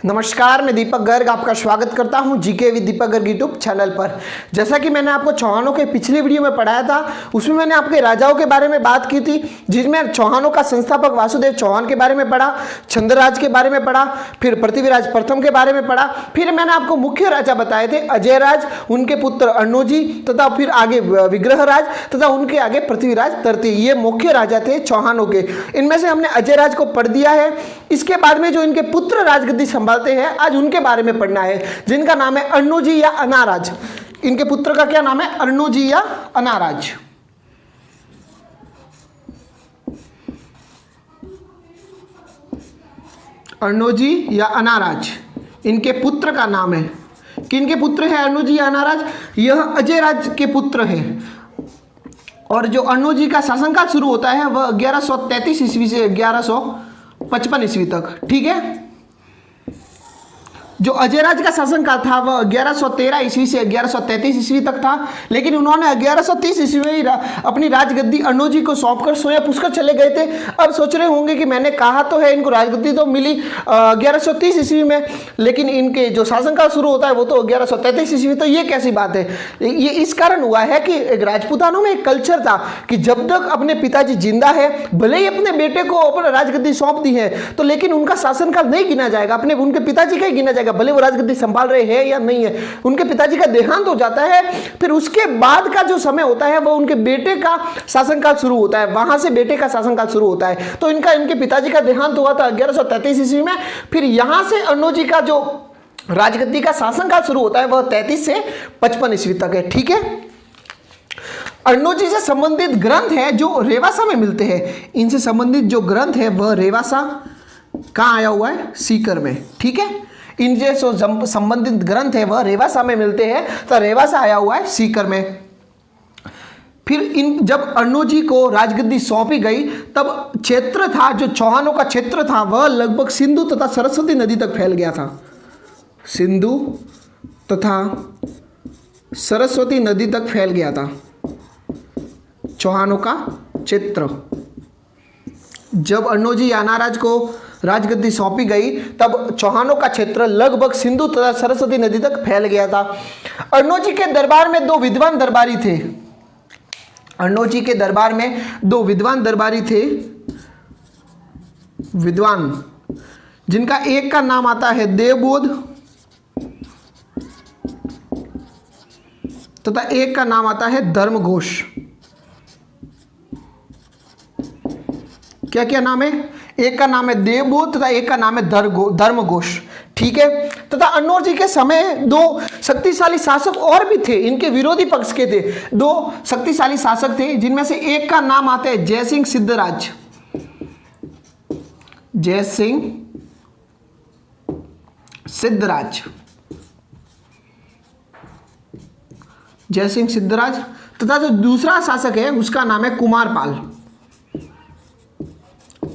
नमस्कार, मैं दीपक गर्ग आपका स्वागत करता हूं GK with Deepak Garg YouTube channel पर। जैसा कि मैंने आपको चौहानों के पिछले वीडियो में पढ़ाया था, उसमें मैंने आपके राजाओं के बारे में बात की थी, जिसमें चौहानों का संस्थापक वासुदेव चौहान के बारे में पढ़ा, चंद्रराज के बारे में पढ़ा, फिर पृथ्वीराज प्रथम के बारे में पढ़ा, फिर मैंने आपको मुख्य राजा बताए थे अजयराज, उनके पुत्र अर्णोजी तथा फिर आगे विग्रहराज तथा उनके आगे पृथ्वीराज तृतीय। ये मुख्य राजा थे चौहानों के। इनमें से हमने अजयराज को पढ़ दिया है। इसके बाद में जो इनके पुत्र राजगद्दी संभालते हैं, आज उनके बारे में पढ़ना है, जिनका नाम है अर्णोजी या अनाराज। इनके पुत्र का क्या नाम है? अर्णोजी या अनाराज। अर्णोजी या अनाराज इनके पुत्र का नाम है। किनके पुत्र है अर्णोजी या अनाराज? यह अजयराज के पुत्र हैं। और जो अर्णोजी का शासनकाल शुरू होता है वह 1133 ईस्वी से 1155 ईस्वी तक। ठीक है। जो अजयराज का शासनकाल था वह 1113 ईस्वी से 1133 ईस्वी तक था, लेकिन उन्होंने 1130 ईस्वी में ही अपनी राजगद्दी अर्णोजी को सौंपकर स्वयं पुष्कर चले गए थे। अब सोच रहे होंगे कि मैंने कहा तो है इनको राजगद्दी तो मिली 1130 ईस्वी में, लेकिन इनके जो शासनकाल शुरू होता है वो तो 1133 ईस्वी। तो ये कैसी बात है? ये इस कारण हुआ है कि एक राजपूतानों में एक कल्चर था कि जब तक अपने पिताजी जिंदा है, भले ही अपने बेटे को अपना राजगद्दी सौंप दी है तो लेकिन उनका शासनकाल नहीं गिना जाएगा, उनके पिताजी का ही गिना जाएगा, भले वो राजगद्दी संभाल रहे हैं या नहीं है। उनके पिताजी का देहांत हो जाता है, फिर उसके बाद का जो समय होता है वो उनके बेटे का शासनकाल शुरू होता है, वहां से बेटे का शासनकाल शुरू होता है। तो इनके पिताजी का देहांत हुआ था 1133 ईस्वी में। फिर यहां से अर्णोजी का जो राजगद्दी का शासनकाल शुरू होता है वह 33 से 55 ईस्वी तक है। ठीक है। अर्णोजी से संबंधित ग्रंथ है जो रेवासा में मिलते हैं। इनसे संबंधित जो ग्रंथ है वह रेवासा कहां आया हुआ है? सीकर में। ठीक है। इनसे जो संबंधित ग्रंथ है वह रेवासा में मिलते हैं, तो रेवासा आया हुआ है सीकर में। फिर जब अर्णोजी को राजगद्दी सौंपी गई तब क्षेत्र था, जो चौहानों का क्षेत्र था वह लगभग सिंधु तथा सरस्वती नदी तक फैल गया था। सिंधु तथा सरस्वती नदी तक फैल गया था चौहानों का क्षेत्र। जब अर्णोजी या अनाराज को राजगद्दी सौंपी गई तब चौहानों का क्षेत्र लगभग सिंधु तथा सरस्वती नदी तक फैल गया था। अर्णोजी के दरबार में दो विद्वान दरबारी थे। अर्णोजी के दरबार में दो विद्वान दरबारी थे, विद्वान, जिनका एक का नाम आता है देवबोध तथा एक का नाम आता है धर्मघोष। क्या क्या नाम है? एक का नाम है देवबोध तथा एक का नाम है धर्मघोष। ठीक है। तथा अर्णोजी के समय दो शक्तिशाली शासक और भी थे, इनके विरोधी पक्ष के थे। दो शक्तिशाली शासक थे, जिनमें से एक का नाम आता है जयसिंह सिद्धराज। जयसिंह सिद्धराज, जयसिंह सिद्धराज। तथा जो दूसरा शासक है उसका नाम है कुमारपाल।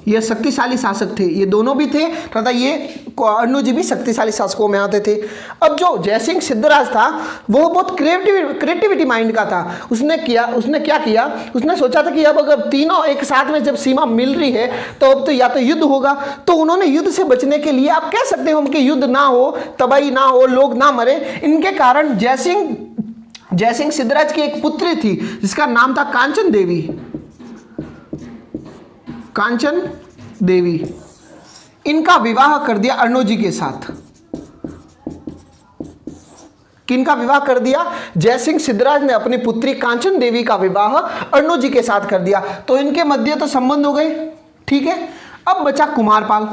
ये शक्तिशाली शासक थे, ये दोनों भी थे तथा ये अर्णोजी भी शक्तिशाली शासकों में आते थे। अब जो जयसिंह सिद्धराज था वो बहुत क्रिएटिविटी माइंड का था। उसने क्या किया, उसने सोचा था कि अब अगर तीनों एक साथ में जब सीमा मिल रही है तो अब तो या तो युद्ध होगा। तो उन्होंने युद्ध से बचने के लिए, आप कह सकते हो कि युद्ध ना हो, तबाही ना हो, लोग ना मरे, इनके कारण जयसिंह सिद्धराज की एक पुत्री थी जिसका नाम था कांचन देवी। कांचन देवी, इनका विवाह कर दिया अर्णोजी के साथ। किनका विवाह कर दिया? जयसिंह सिद्धराज ने अपनी पुत्री कांचन देवी का विवाह अर्णोजी के साथ कर दिया। तो इनके मध्य तो संबंध हो गए। ठीक है। अब बचा कुमारपाल,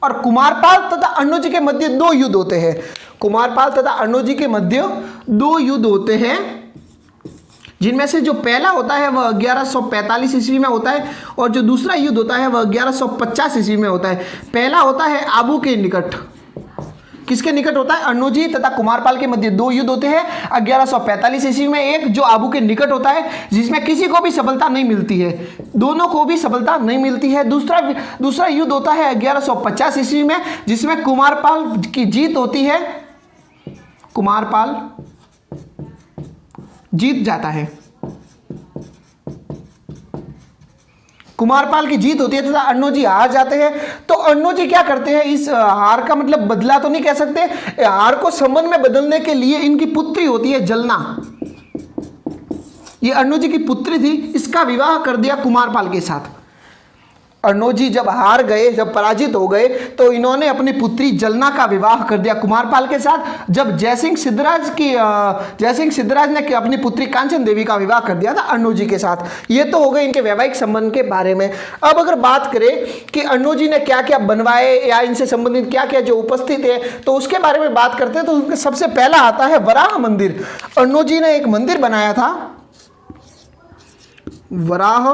और कुमारपाल तथा अर्णोजी के मध्य दो युद्ध होते हैं। कुमारपाल तथा अर्णोजी के मध्य दो युद्ध होते हैं, जिनमें से जो पहला होता है वह 1145 ईस्वी में होता है और जो दूसरा युद्ध होता है वह 1150 ईस्वी में होता है। पहला होता है आबू के निकट। किसके निकट होता है? अर्णोजी तथा कुमारपाल के मध्य दो युद्ध होते हैं 1145 ईस्वी में। एक जो आबू के निकट होता है जिसमें किसी को भी सफलता नहीं मिलती है, दोनों को भी सफलता नहीं मिलती है। दूसरा युद्ध होता है 1150 ईस्वी में, जिसमें कुमारपाल की जीत होती है। कुमारपाल जीत जाता है। कुमारपाल की जीत होती है तथा अन्नोजी हार जाते हैं। तो अन्नोजी क्या करते हैं, इस हार का मतलब बदला तो नहीं कह सकते, हार को संबंध में बदलने के लिए इनकी पुत्री होती है जलना, ये अन्नोजी की पुत्री थी, इसका विवाह कर दिया कुमारपाल के साथ। अन्नोजी जब हार गए, जब पराजित हो गए, तो इन्होंने अपनी पुत्री जलना का विवाह कर दिया कुमारपाल के साथ। जब जयसिंह सिद्धराज ने अपनी पुत्री कांचन देवी का विवाह कर दिया था अन्नोजी के साथ। ये तो हो गए इनके वैवाहिक संबंध के बारे में। अब अगर बात करें कि अन्नोजी ने क्या क्या बनवाए या इनसे संबंधित क्या क्या जो उपस्थित है, तो उसके बारे में बात करते हैं। तो उनके सबसे पहला आता है वराह मंदिर। अन्नोजी ने एक मंदिर बनाया था, वराह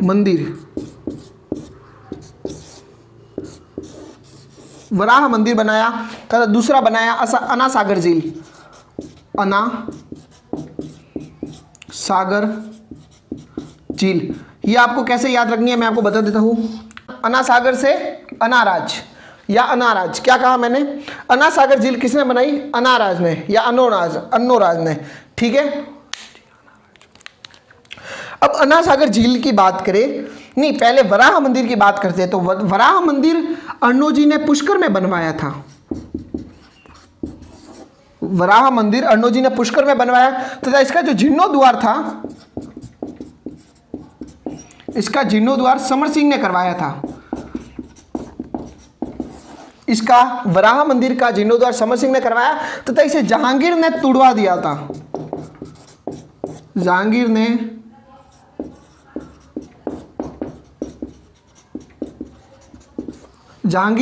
मंदिर, वराह मंदिर बनाया। तथा दूसरा बनाया अन्ना सागर झील, अन्ना सागर झील। ये आपको कैसे याद रखनी है मैं आपको बता देता हूं। अन्ना सागर से अनाराज या अनाराज, क्या कहा मैंने, अन्ना सागर झील किसने बनाई, अनाराज ने या अन्नोराज ने, ठीक है। अब अन्ना सागर झील की बात करें, नहीं पहले वराह मंदिर की बात करते हैं। तो वराह मंदिर अन्नोजी ने पुष्कर में बनवाया था, वराह मंदिर अन्नोजी ने पुष्कर में बनवाया। तथा इसका जो जीर्णोद्वार था, इसका जीर्णोद्वार समर सिंह ने करवाया था। इसका वराह मंदिर का जीर्णोद्वार समर सिंह ने करवाया तथा इसे जहांगीर ने तुड़वा दिया था। जहांगीर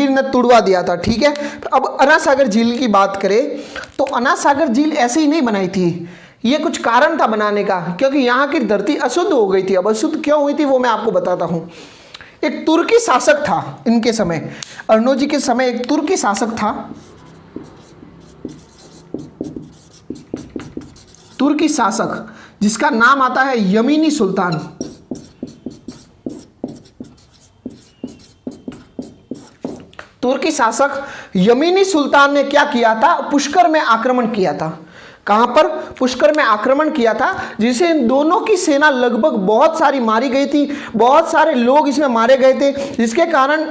ने तुड़वा दिया था, ठीक है। अब अन्ना सागर झील की बात करें तो अन्ना सागर झील ऐसे ही नहीं बनाई थी, ये कुछ कारण था बनाने का, क्योंकि यहाँ की धरती अशुद्ध हो गई थी। अब अशुद्ध क्यों हुई थी वो मैं आपको बताता हूँ। एक तुर्की शासक था इनके समय, अन्नोजी के समय एक तुर्की शासक था, तुर्की शासक जिसका नाम आता है यमीनी सुल्तान। तुर्की शासक यमीनी सुल्तान ने क्या किया था, पुष्कर में आक्रमण किया था। कहां पर, पुष्कर में आक्रमण किया था, जिसे इन दोनों की सेना लगभग बहुत सारी मारी गई थी, बहुत सारे लोग इसमें मारे गए थे, जिसके कारण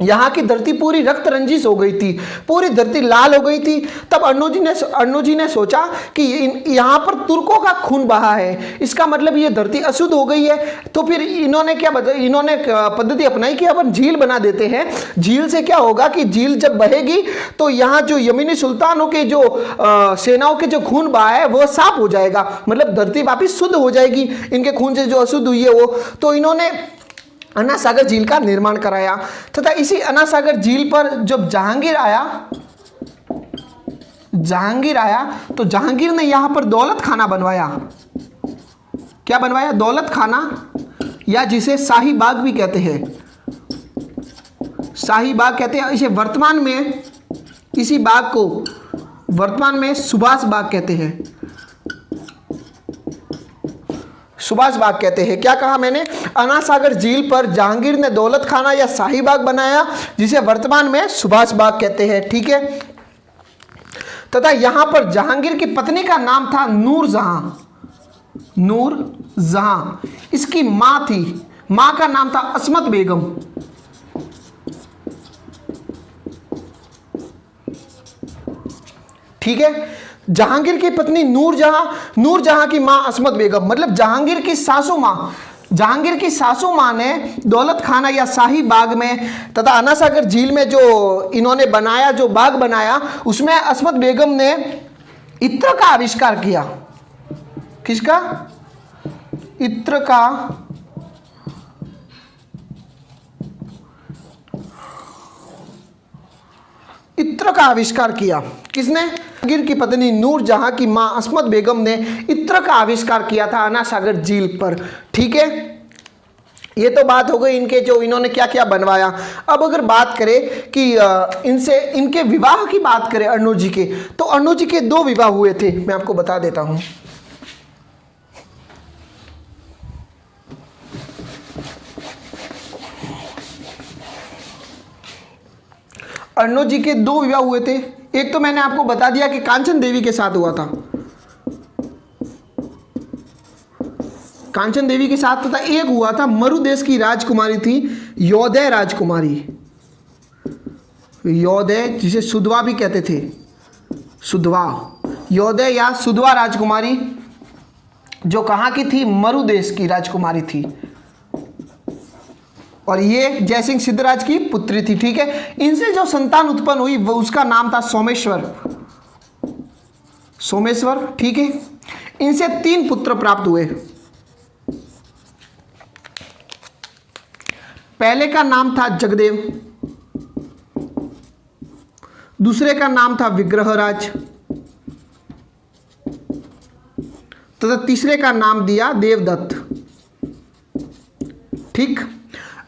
यहाँ की धरती पूरी रक्त रंजिश हो गई थी, पूरी धरती लाल हो गई थी। तब अन्नोजी ने सोचा कि यहाँ पर तुर्कों का खून बहा है, इसका मतलब ये धरती अशुद्ध हो गई है। तो फिर इन्होंने पद्धति अपनाई कि अपन झील बना देते हैं। झील से क्या होगा कि झील जब बहेगी तो यहाँ जो यमीनी सुल्तानों के जो सेनाओं के जो खून बहा है वो साफ हो जाएगा, मतलब धरती वापिस शुद्ध हो जाएगी इनके खून से जो अशुद्ध हुई है वो। तो इन्होंने अन्ना सागर झील का निर्माण कराया। तथा इसी अन्ना सागर झील पर जब जहांगीर आया तो जहांगीर ने यहां पर दौलत खाना बनवाया। क्या बनवाया, दौलत खाना, या जिसे शाही बाग भी कहते हैं, शाही बाग कहते हैं। इसे वर्तमान में, इसी बाग को वर्तमान में सुभाष बाग कहते हैं, सुभाष बाग कहते हैं। क्या कहा मैंने, अन्ना सागर झील पर जहांगीर ने दौलत खाना या शाही बाग बनाया, जिसे वर्तमान में सुभाष बाग कहते हैं, ठीक है। तथा यहां पर जहांगीर की पत्नी का नाम था नूरजहां, नूरजहां। इसकी मां थी, मां का नाम था अस्मत बेगम। ठीक है, जहांगीर की पत्नी नूरजहां की मां अस्मत बेगम, मतलब जहांगीर की सासू मां ने दौलत खाना या शाही बाग में तथा अन्ना सागर झील में जो इन्होंने बनाया, जो बाग बनाया, उसमें अस्मत बेगम ने इत्र का आविष्कार किया। किसका, इत्र का, इत्र का आविष्कार किया। किसने, जहांगीर की पत्नी नूरजहां की मां अस्मत बेगम ने इत्र का आविष्कार किया था अन्ना सागर झील पर, ठीक है। ये तो बात हो गई इनके जो इन्होंने क्या क्या बनवाया। अब अगर बात करें कि इनके विवाह की बात करें अन्नोजी के, तो अन्नोजी के 2 विवाह हुए थे, मैं आपको बता देता हूं। अन्नोजी के 2 विवाह हुए थे। एक तो मैंने आपको बता दिया कि कांचन देवी के साथ हुआ था, कांचन देवी के साथ, तथा एक हुआ था मरु देश की राजकुमारी थी योदय राजकुमारी, योदय जिसे सुधवा भी कहते थे, सुधवा, योदय या सुधवा राजकुमारी, जो कहाँ की थी, मरु देश की राजकुमारी थी, और ये जयसिंह सिद्धराज की पुत्री थी। ठीक है, इनसे जो संतान उत्पन्न हुई वो उसका नाम था सोमेश्वर, सोमेश्वर। ठीक है, इनसे 3 पुत्र प्राप्त हुए। पहले का नाम था जगदेव, दूसरे का नाम था विग्रहराज, तथा तीसरे का नाम दिया देवदत्त। ठीक,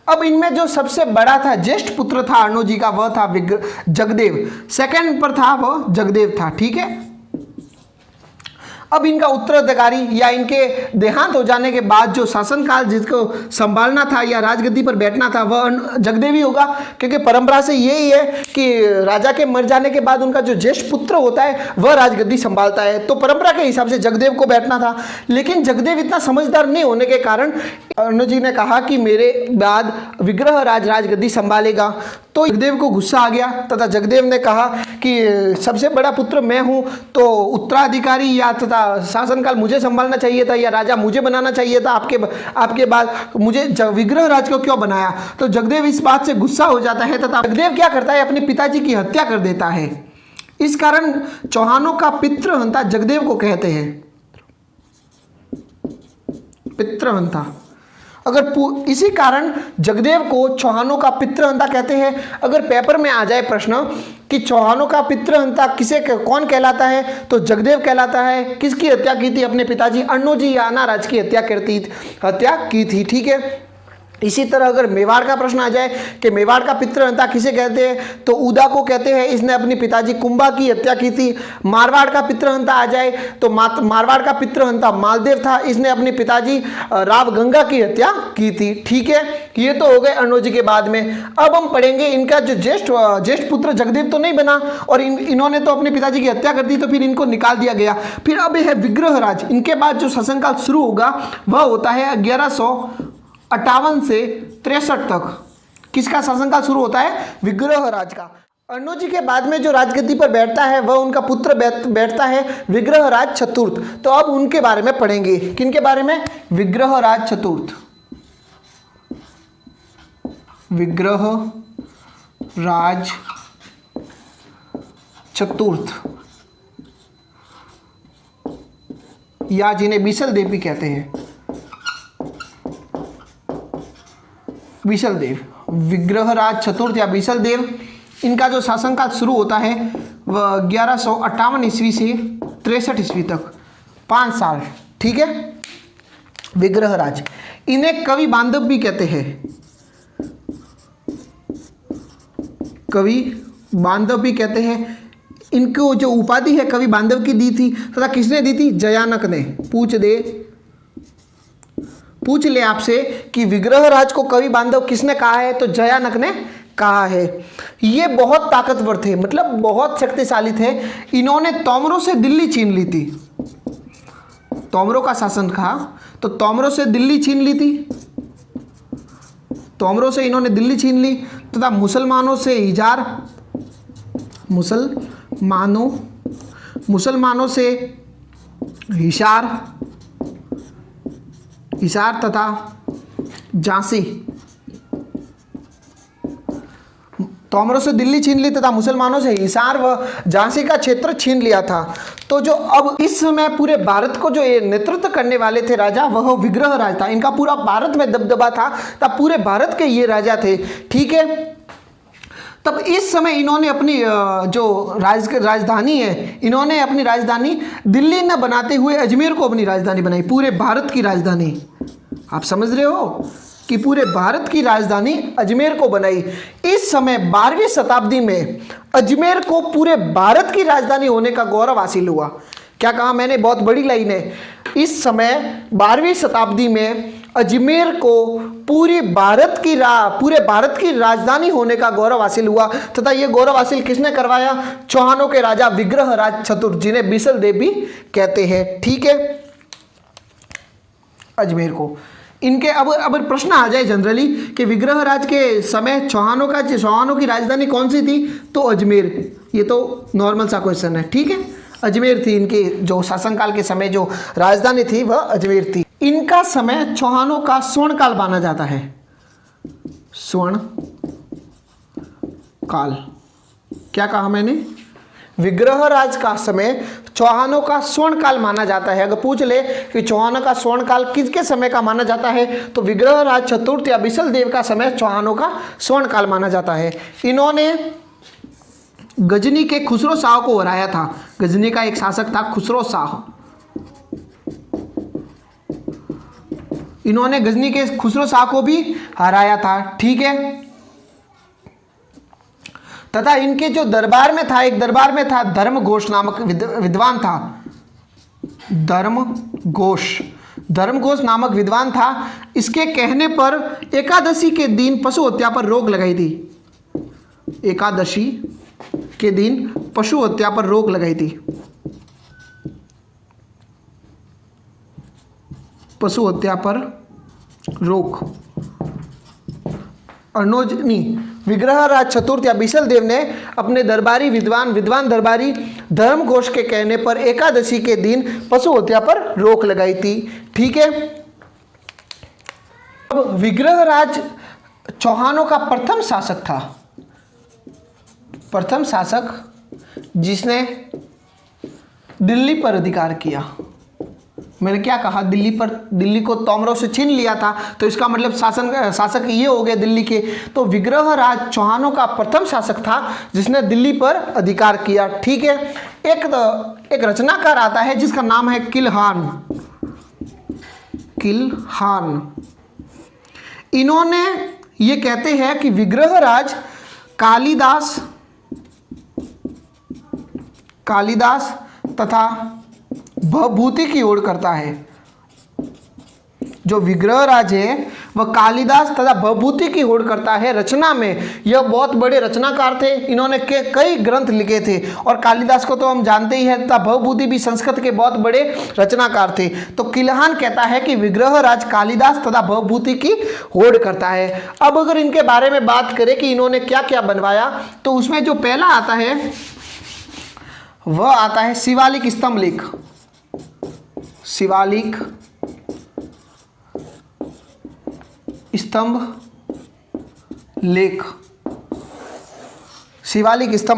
अब इनमें जो सबसे बड़ा था, ज्येष्ठ पुत्र था अर्णो जी का, वह था जगदेव। सेकंड पर था वह जगदेव था। ठीक है, अब इनका उत्तराधिकारी या इनके देहांत हो जाने के बाद जो शासनकाल जिसको संभालना था या राजगद्दी पर बैठना था वह जगदेव ही होगा, क्योंकि परंपरा से यही है कि राजा के मर जाने के बाद उनका जो ज्येष्ठ पुत्र होता है वह राजगद्दी संभालता है। तो परंपरा के हिसाब से जगदेव को बैठना था, लेकिन जगदेव इतना समझदार नहीं होने के कारण अर्णो जी ने कहा कि मेरे बाद विग्रहराज राजगद्दी संभालेगा। तो जगदेव को गुस्सा आ गया तथा जगदेव ने कहा कि सबसे बड़ा पुत्र मैं हूं, तो उत्तराधिकारी या तथा शासनकाल मुझे संभालना चाहिए था या राजा मुझे बनाना चाहिए था, आपके बाद मुझे विग्रहराज को क्यों बनाया। तो जगदेव इस बात से गुस्सा हो जाता है तथा जगदेव क्या करता है, अपने पिताजी की हत्या कर देता है। इस कारण चौहानों का पितृहंता जगदेव को कहते हैं, पितृहंता। अगर इसी कारण जगदेव को चौहानों का पितृहंता कहते हैं। अगर पेपर में आ जाए प्रश्न कि चौहानों का पितृहंता कौन कहलाता है, तो जगदेव कहलाता है। किसकी हत्या की थी, अपने पिताजी अर्णो जी या अनाराज की हत्या की थी। ठीक है, इसी तरह अगर मेवाड़ का प्रश्न आ जाए कि मेवाड़ का पितृहंता किसे कहते हैं, तो उदा को कहते हैं, इसने अपने पिताजी कुंभा की हत्या की थी। मारवाड़ का पितृहंता आ जाए तो मारवाड़ का पितृहंता मालदेव था, इसने अपने पिताजी राव गंगा की हत्या की थी। ठीक है, ये तो हो गए अर्णो जी के बाद में। अब हम पढ़ेंगे इनका जो ज्येष्ठ पुत्र जगदेव तो नहीं बना और इन्होंने तो अपने पिताजी की हत्या कर दी, तो फिर इनको निकाल दिया गया। फिर अब है विग्रहराज। इनके बाद जो शासनकाल शुरू होगा वह होता है 1158 से 63 तक। किसका शासनकाल शुरू होता है, विग्रहराज का। अर्णो जी के बाद में जो राजगद्दी पर बैठता है वह उनका पुत्र बैठता है विग्रहराज चतुर्थ। तो अब उनके बारे में पढ़ेंगे, किनके बारे में, विग्रहराज चतुर्थ। विग्रहराज चतुर्थ या जिन्हें बीसल देव भी कहते हैं, बीसल देव, विग्रहराज चतुर्थ या बीसल देव। इनका जो शासनकाल शुरू होता है वह 1158 ईस्वी से 63 ईस्वी तक, 5 साल। ठीक है, विग्रहराज। इन्हें कवि बांधव भी कहते हैं, कवि बांधव भी कहते हैं। इनको जो उपाधि है कवि बांधव की दी थी, तथा किसने दी थी, जयानक ने। पूछ ले आपसे कि विग्रहराज को कवि बांधव किसने कहा है, तो जयानक ने कहा है। ये बहुत ताकतवर थे, मतलब बहुत शक्तिशाली थे। इन्होंने तोमरों से दिल्ली छीन ली थी, तोमरों का शासन था, तो तोमरों से दिल्ली छीन ली थी, तोमरों से इन्होंने दिल्ली छीन ली, तथा मुसलमानों से हिजार, मुसलमानों से हिसार तथा झांसी, तोमरों से दिल्ली छीन ली तथा मुसलमानों से हिसार व झांसी का क्षेत्र छीन लिया था। तो जो अब इस समय पूरे भारत को जो ये नेतृत्व करने वाले थे राजा, वह विग्रहराज था। इनका पूरा भारत में दबदबा था, तब पूरे भारत के ये राजा थे। ठीक है, तब इस समय इन्होंने अपनी जो राजधानी है, इन्होंने अपनी राजधानी दिल्ली न बनाते हुए अजमेर को अपनी राजधानी बनाई, पूरे भारत की राजधानी। आप समझ रहे हो कि पूरे भारत की राजधानी अजमेर को बनाई। इस समय 12वीं शताब्दी में अजमेर को पूरे भारत की राजधानी होने का गौरव हासिल हुआ। क्या कहा मैंने, बहुत बड़ी लाइन है। इस समय 12वीं शताब्दी में अजमेर को पूरे भारत की राजधानी होने का गौरव हासिल हुआ, तथा ये गौरव हासिल किसने करवाया, चौहानों के राजा विग्रहराज चतुर्थ, जिन्हें बीसल देव भी कहते हैं। ठीक है, अजमेर को। इनके अब प्रश्न आ जाए जनरली कि विग्रहराज के समय चौहानों की राजधानी कौन सी थी, तो अजमेर। ये तो नॉर्मल सा क्वेश्चन है, ठीक है। अजमेर थी इनके जो शासनकाल के समय जो राजधानी थी वह अजमेर थी। इनका समय चौहानों का स्वर्णकाल माना जाता है। स्वर्ण काल, क्या कहा मैंने? विग्रहराज का समय चौहानों का स्वर्णकाल माना जाता है। अगर पूछ ले कि चौहानों का स्वर्णकाल किसके समय का माना जाता है, तो विग्रहराज चतुर्थ या बिसल देव का समय चौहानों का स्वर्णकाल माना जाता है। इन्होंने गजनी के खुसरो शाह को हराया था। गजनी का एक शासक था खुसरो शाह। इन्होंने गजनी के खुसरो शाह को भी हराया था, ठीक है। तथा इनके जो दरबार में था, एक दरबार में था धर्मघोष नामक विद्वान था। धर्मघोष नामक विद्वान था। इसके कहने पर एकादशी के दिन पशु हत्या पर रोक लगाई थी। एकादशी के दिन पशु हत्या पर रोक लगाई थी। पशु हत्या पर रोक। विग्रहराज चतुर्थ या बिसल देव ने अपने दरबारी विद्वान दरबारी धर्मघोष के कहने पर एकादशी के दिन पशु हत्या पर रोक लगाई थी, ठीक है। अब विग्रहराज चौहानों का प्रथम शासक था। प्रथम शासक जिसने दिल्ली पर अधिकार किया। मैंने क्या कहा? दिल्ली को तोमरों से छीन लिया था, तो इसका मतलब शासक ये हो गए दिल्ली के। तो विग्रहराज चौहानों का प्रथम शासक था जिसने दिल्ली पर अधिकार किया, ठीक है। एक रचनाकार आता है जिसका नाम है किलहान। इन्होंने ये कहते हैं कि विग्रहराज कालिदास तथा भवभूति की ओर करता है। जो विग्रहराज है वह कालिदास तथा भवभूति की ओर करता है रचना में। यह बहुत बड़े रचनाकार थे। इन्होंने कई ग्रंथ लिखे थे, और कालिदास को तो हम जानते ही हैं, तथा भवभूति भी संस्कृत के बहुत बड़े रचनाकार थे। तो किलहान कहता है कि विग्रहराज कालिदास तथा भवभूति की ओर करता है। अब अगर इनके बारे में बात करें कि इन्होंने क्या क्या बनवाया, तो उसमें जो पहला आता है वह आता है शिवालिक स्तंभ लेख। शिवालिक स्तंभ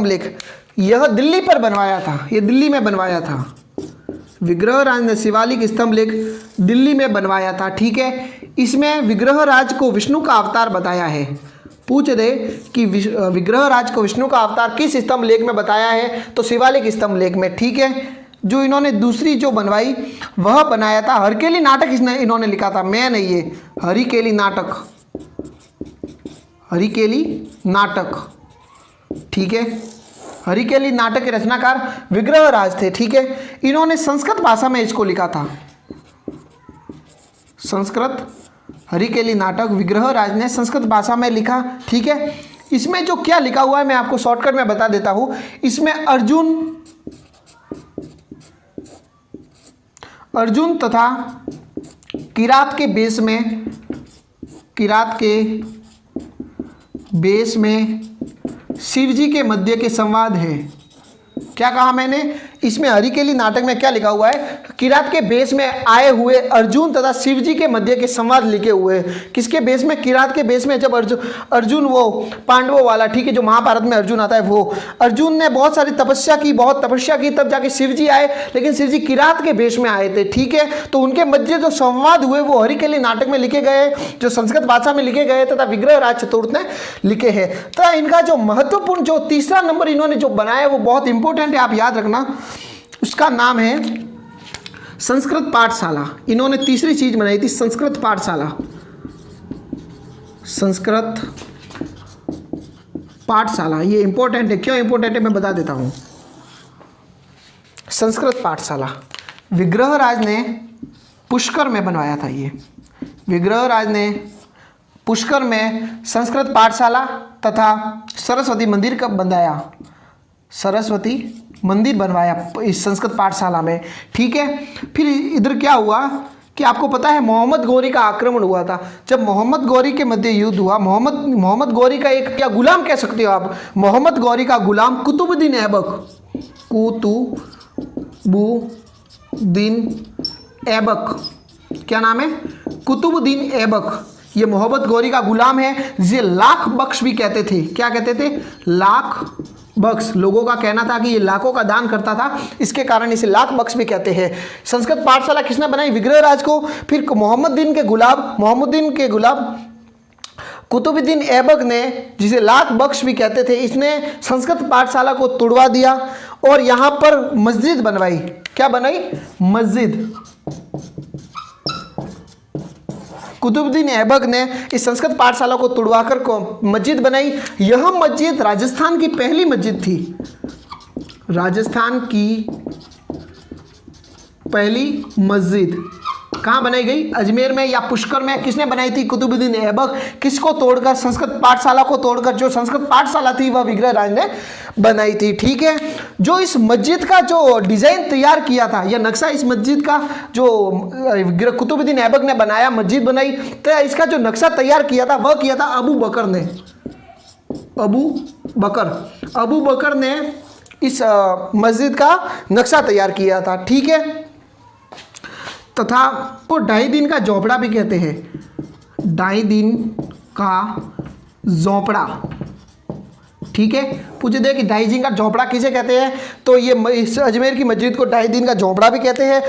लेख यह दिल्ली पर बनवाया था। यह दिल्ली में बनवाया था। विग्रहराज ने शिवालिक स्तंभ लेख दिल्ली में बनवाया था, ठीक है। इसमें विग्रहराज को विष्णु का अवतार बताया है। पूछ दे कि विग्रहराज को विष्णु का अवतार किस स्तंभ लेख में बताया है, तो शिवालिक स्तंभ लेख में, ठीक है। जो इन्होंने दूसरी जो बनवाई वह बनाया था हरकेली नाटक। इन्होंने लिखा था, मैं नहीं, ये हरिकेली नाटक, ठीक है। हरिकेली नाटक के रचनाकार विग्रहराज थे, ठीक है। इन्होंने संस्कृत भाषा में इसको लिखा था। संस्कृत हरिकेली नाटक विग्रहराज ने संस्कृत भाषा में लिखा, ठीक है। इसमें जो क्या लिखा हुआ है मैं आपको शॉर्टकट में बता देता हूं। इसमें अर्जुन तथा किरात के बेस में शिव जी के मध्य के संवाद है। क्या कहा मैंने? इसमें हरिकेली नाटक में क्या लिखा हुआ है? किरात के बेस में आए हुए अर्जुन तथा शिव जी के मध्य के संवाद लिखे हुए हैं। किसके बेस में? किरात के बेस में। जब अर्जुन वो पांडवों वाला, ठीक है, जो महाभारत में अर्जुन आता है, वो अर्जुन ने बहुत सारी तपस्या की, तब जाके शिव जी आए, लेकिन शिव जी किरात के बेस में आए थे, ठीक है। तो उनके मध्य जो संवाद हुए वो हरिकेली नाटक में लिखे गए, जो संस्कृत भाषा में लिखे गए तथा विग्रहराज चतुर्थ ने लिखे हैं। तथा इनका जो महत्वपूर्ण जो तीसरा नंबर इन्होंने जो बनाया वो बहुत इंपॉर्टेंट है, आप याद रखना। उसका नाम है संस्कृत पाठशाला। इन्होंने तीसरी चीज बनाई थी, संस्कृत पाठशाला। ये इंपॉर्टेंट है। क्यों इंपॉर्टेंट है मैं बता देता हूं। संस्कृत पाठशाला विग्रहराज ने पुष्कर में बनवाया था। ये विग्रहराज ने पुष्कर में संस्कृत पाठशाला तथा सरस्वती मंदिर कब बनाया? सरस्वती मंदिर बनवाया इस संस्कृत पाठशाला में, ठीक है। फिर इधर क्या हुआ कि आपको पता है मोहम्मद गौरी का आक्रमण हुआ था। जब मोहम्मद गौरी के मध्य युद्ध हुआ, मोहम्मद गौरी का एक क्या गुलाम कह सकते हो आप, मोहम्मद गौरी का गुलाम कुतुबुद्दीन ऐबक, कुतुबुद्दीन ऐबक, क्या नाम है, कुतुबुद्दीन ऐबक, ये मोहम्मद गौरी का गुलाम है, जिसे लाख बख्श भी कहते थे। क्या कहते थे, लाख बख्श। लोगों का कहना था कि ये लाखों का दान करता था, इसके कारण इसे लाख बख्श भी कहते हैं। संस्कृत पाठशाला किसने बनाई, विग्रहराज को। फिर मोहम्मदुद्दीन के गुलाम कुतुबुद्दीन ऐबक ने, जिसे लाख बख्श भी कहते थे, इसने संस्कृत पाठशाला को तुड़वा दिया और यहाँ पर मस्जिद बनवाई। क्या बनाई, मस्जिद। कुतुबुद्दीन ऐबक ने इस संस्कृत पाठशाला को तुड़वाकर मस्जिद बनाई। यह मस्जिद राजस्थान की पहली मस्जिद थी, राजस्थान की पहली मस्जिद। कहाँ बनाई गई, अजमेर में या पुष्कर में। किसने बनाई थी, कुतुबुद्दीन ऐबक। किसको तोड़कर, संस्कृत पाठशाला को तोड़कर। जो संस्कृत पाठशाला थी वह विग्रहराज ने बनाई थी। ठीक है, जो इस मस्जिद का जो डिजाइन तैयार किया था, यह नक्शा इस मस्जिद का जो कुतुबुद्दीन ऐबक ने बनाया, मस्जिद बनाई, तो इसका जो नक्शा तैयार किया था वह किया था अबू बकर ने। अबू बकर ने इस मस्जिद का नक्शा तैयार किया था। ठीक है, तथा वो 2.5 दिन का झोपड़ा भी कहते हैं, 2.5 दिन का झोपड़ा। ठीक है, पूछे दे कि 2.5 दिन का झोपड़ा किसे कहते हैं, तो ये इस अजमेर की मस्जिद को 2.5 दिन का झोपड़ा भी कहते हैं।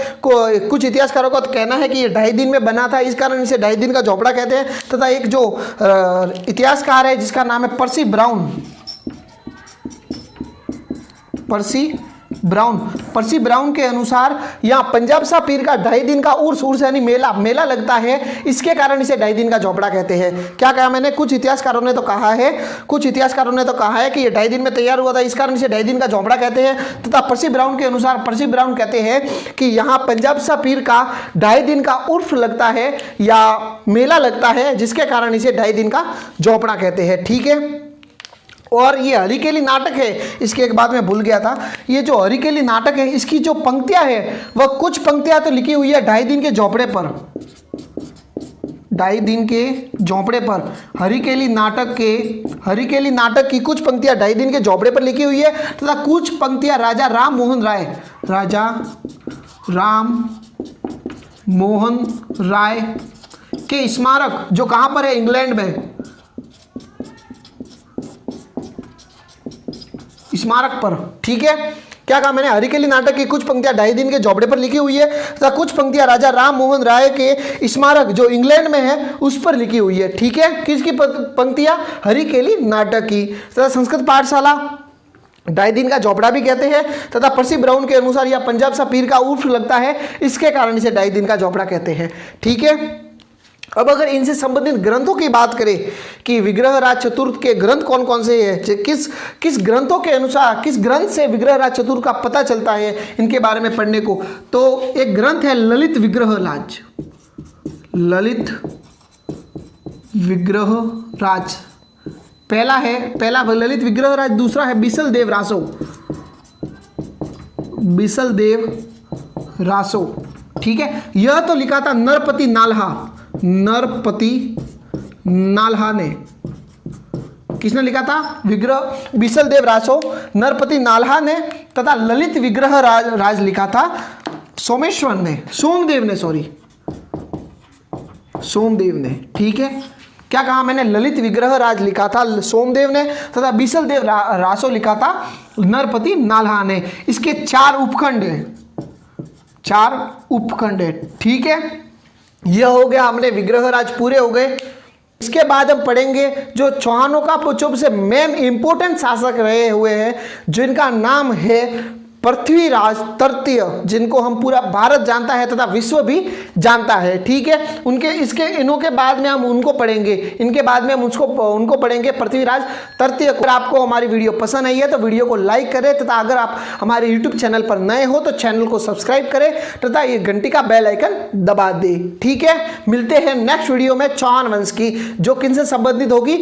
कुछ इतिहासकारों का तो कहना है कि ये 2.5 दिन में बना था, इस कारण इसे 2.5 दिन का झोपड़ा कहते हैं। तथा एक जो इतिहासकार है जिसका नाम है पर्सी ब्राउन के अनुसार यहाँ पंजाब शाह पीर का 2.5 दिन का उर्स यानी मेला लगता है, इसके कारण इसे 2.5 दिन का झोपड़ा कहते हैं। क्या कहा मैंने, कुछ इतिहासकारों ने तो कहा है कि ये 2.5 दिन में तैयार हुआ था, इस कारण इसे 2.5 दिन का झोपड़ा कहते हैं। तथा पर्सी ब्राउन के अनुसार, पर्सी ब्राउन कहते हैं कि यहाँ पंजाब शाह पीर का 2.5 दिन का उर्स लगता है या मेला लगता है, जिसके कारण इसे 2.5 दिन का झोपड़ा कहते हैं। ठीक है, और ये हरिकेली नाटक है, इसकी एक बात मैं भूल गया था, ये जो हरिकेली नाटक है इसकी जो पंक्तियां है वह कुछ पंक्तियां तो लिखी हुई है 2.5 दिन के झोपड़े पर, 2.5 दिन के झोपड़े पर। हरिकेली नाटक की कुछ पंक्तियां 2.5 दिन के झोपड़े पर लिखी हुई है, तथा कुछ पंक्तियां राजा राम मोहन राय के स्मारक, जो कहां पर है, इंग्लैंड में, स्मारक पर। ठीक है, क्या कहा मैंने, हरिकेली नाटक की कुछ पंक्तियां 2.5 दिन के झोपड़े पर लिखी हुई है, तथा कुछ पंक्तियां राजा राम मोहन राय के स्मारक जो इंग्लैंड में है उस पर लिखी हुई है। ठीक है, किसकी पंक्तियां, हरिकेली नाटक की। तथा संस्कृत पाठशाला 2.5 दिन का झोपड़ा भी कहते हैं, तथा पर्सी ब्राउन के अनुसार यह पंजाब शाह पीर का उर्स लगता है, इसके कारण इसे 2.5 दिन का झोपड़ा कहते हैं। ठीक है, अब अगर इनसे संबंधित ग्रंथों की बात करें कि विग्रहराज चतुर्थ के ग्रंथ कौन कौन से हैं, किस ग्रंथों के अनुसार, किस ग्रंथ से विग्रहराज चतुर्थ का पता चलता है, इनके बारे में पढ़ने को, तो एक ग्रंथ है ललित विग्रहराज, पहला ललित विग्रहराज, दूसरा है बिसल देव रासो। ठीक है, यह तो लिखा था नरपति नाल्हा ने। किसने लिखा था, बिसल देव रासो, नरपति नाल्हा ने। तथा ललित विग्रह राज लिखा था सोमदेव ने। ठीक है, क्या कहा मैंने, ललित विग्रह राज लिखा था सोमदेव ने, तथा बिसल देव रासो लिखा था नरपति नाल्हा ने। इसके 4 उपखंड है। ठीक है, यह हो गया, हमने विग्रहराज पूरे हो गए। इसके बाद हम पढ़ेंगे जो चौहानों का सबसे मेन इंपोर्टेंट शासक रहे हुए हैं, जिनका नाम है पृथ्वीराज तृतीय, जिनको हम पूरा भारत जानता है तथा विश्व भी जानता है। ठीक है, इनों के बाद में हम उनको पढ़ेंगे, उनको पढ़ेंगे पृथ्वीराज तृतीय। अगर आपको हमारी वीडियो पसंद आई है तो वीडियो को लाइक करें, तथा अगर आप हमारे यूट्यूब चैनल पर नए हो तो चैनल को सब्सक्राइब करें, तथा ये घंटी का बेल आइकन दबा दें। ठीक है, मिलते हैं नेक्स्ट वीडियो में चौहान वंश की, जो किनसे संबंधित होगी।